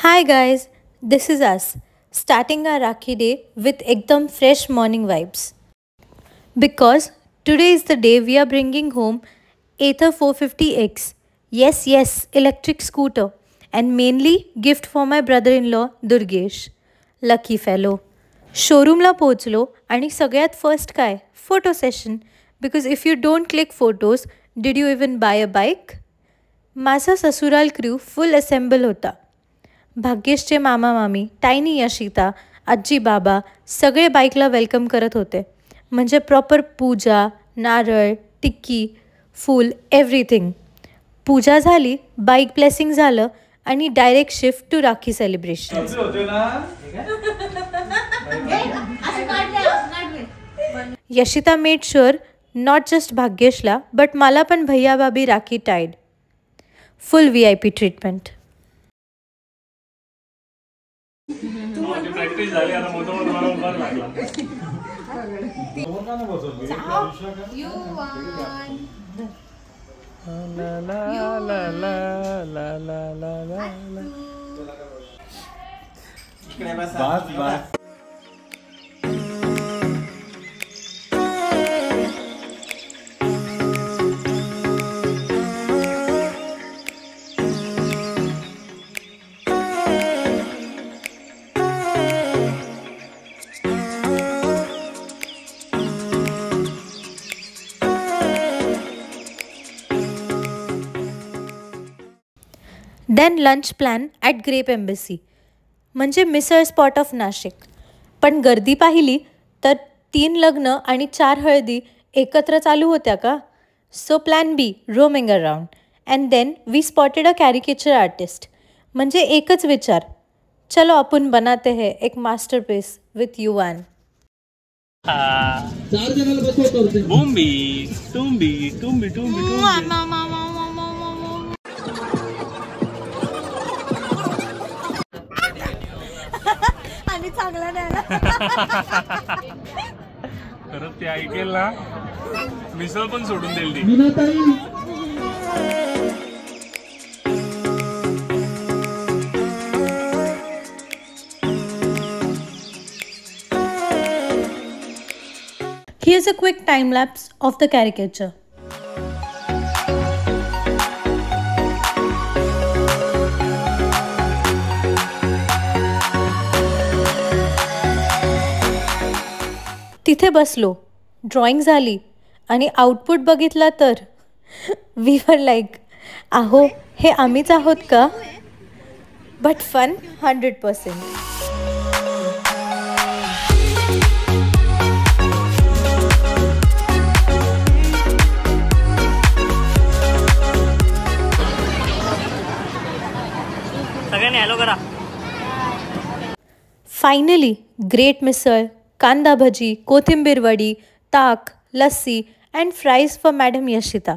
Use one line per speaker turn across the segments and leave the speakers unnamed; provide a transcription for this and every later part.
Hi guys, this is us starting our Rakhi day with ekdam fresh morning vibes. Because today is the day we are bringing home Ather 450X. Yes, electric scooter. And mainly gift for my brother-in-law Durgesh. Lucky fellow. शोरूमला पोहोचलो आणि सगळ्यात first काय photo session because if you don't click photos did you even bye a bike. माझा ससुराल crew फुल assemble होता. भाग्येशचे मामा मामी, टायनी यशिता, आजी बाबा सगळे बाईकला वेलकम करत होते. म्हणजे प्रॉपर पूजा, नारळ, टिक्की, फूल एव्हरीथिंग. पूजा झाली, बाईक ब्लेसिंग झालं आणि direct shift to Rakhi celebration. Yashita made sure not just भाग्येशला बट मला पण भैया भाभी Rakhi tied. Full VIP treatment. Then lunch plan at grape embassy म्हणजे मिसळ स्पॉट ऑफ नाशिक. पण गर्दी पाहिली तर 3 लग्न आणि 4 हळदी एकत्र चालू होत्या का. So plan B roaming around and then we spotted a caricature artist. म्हणजे एकच विचार, चलो आपण बनाते है एक मास्टरपीस विथ युवान. चांगला नाही
खरंच ते ऐकेल ना मिसळ पण सोडून देईल ती.
Here's a quick time lapse of the caricature. तिथे बसलो, ड्रॉइंग झाली आणि आउटपुट बघितला तर वी वर लाईक आहो हे आम्हीच आहोत का. But fun 100%.
सगळ्यांनी हॅलो करा.
फायनली ग्रेट मिसळ, कांदा भजी, कोथिंबीर वडी, ताक, lassi and fries for madam Yashita.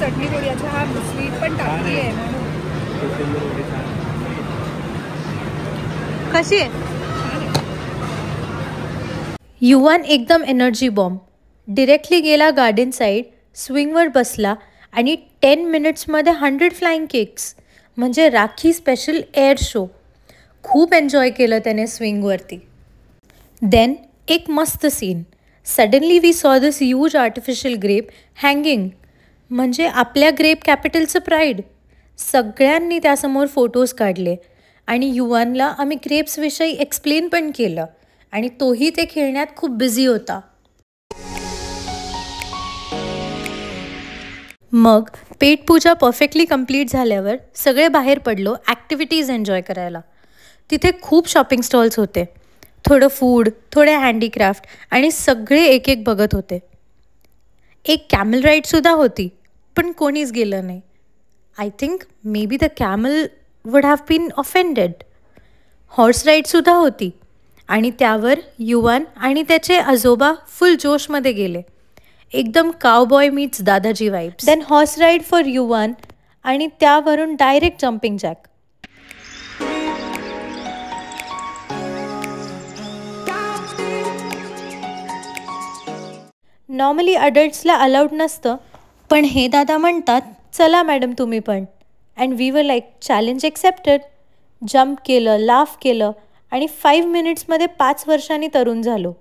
चटणी थोडी अच्छा हा स्वीट पण टाकली आहे म्हणून.
कशी आहे. युवान एकदम एनर्जी बॉम्ब. डिरेक्टली गेला गार्डन साईड, स्विंगवर बसला आणि 10 मिनिट्समध्ये 100 फ्लाइंग केक्स म्हणजे राखी स्पेशल एअर शो. खूप एन्जॉय केलं त्याने स्विंगवरती. देन एक मस्त सीन. सडनली वी सॉ दिस ह्यूज आर्टिफिशियल ग्रेप हँगिंग म्हणजे आपल्या ग्रेप कॅपिटलचं प्राईड. सगळ्यांनी त्यासमोर फोटोज काढले आणि युवानला आम्ही ग्रेप्सविषयी एक्सप्लेन पण केलं आणि तोही ते खेळण्यात खूप बिझी होता. मग पेटपूजा परफेक्टली कंप्लीट झाल्यावर सगळे बाहेर पडलो ॲक्टिव्हिटीज एन्जॉय करायला. तिथे खूप शॉपिंग स्टॉल्स होते. थोडं फूड, थोडे हँडीक्राफ्ट आणि सगळे एक एक बघत होते. एक कॅमल राईडसुद्धा होती पण कोणीच गेलं नाही. I think may be the camel would have been offended. Horse राईडसुद्धा होती आणि त्यावर युवान आणि त्याचे आजोबा फुल जोशमध्ये गेले. एकदम कावबॉय मीट्स दादाजी vibes. Then horse ride for Yuvan आणि त्यावरून डायरेक्ट जम्पिंग जॅक. नॉर्मली अडल्ट्सला अलाउड नसतं, पण हे दादा म्हणतात चला मॅडम तुम्ही पण. And we were like challenge accepted. Jump केलं, लाफ केलं आणि 5 मिनिट्समध्ये 5 वर्षांनी तरुण झालो.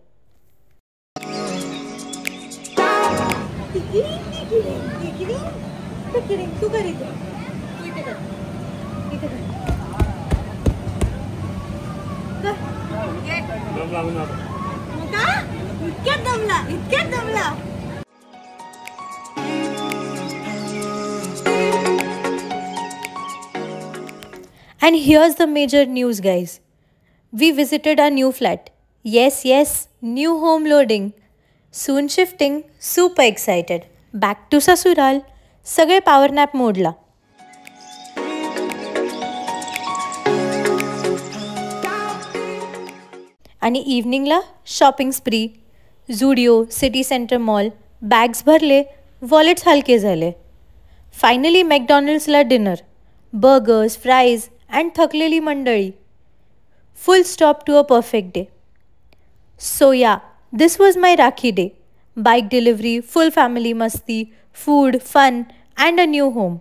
And here's the major news, guys. We visited our new flat. Yes, new home loading. Soon shifting. Super excited. Back to Sasural. सगळे power nap मोडला. आणि इव्हनिंगला shopping spree. Zudio, city centre mall. Bags भरले, wallets हलके झाले. Finally मॅकडॉनल्ड्सला dinner. Burgers, fries and थकलेली मंडळी. Full stop to a perfect day. So yeah, this was my Rakhi day. Bike delivery, full family मस्ती, food, fun and a new home.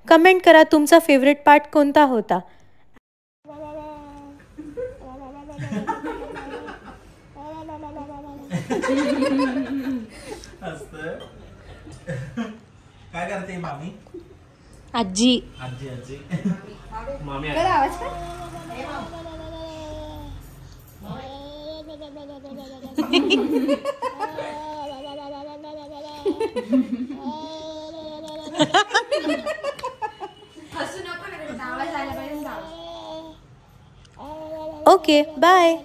Comment करा तुमचा favourite part कोणता होता.
काय करते मामी?
आजी.
आजी आजी मामी
ओके, बाय.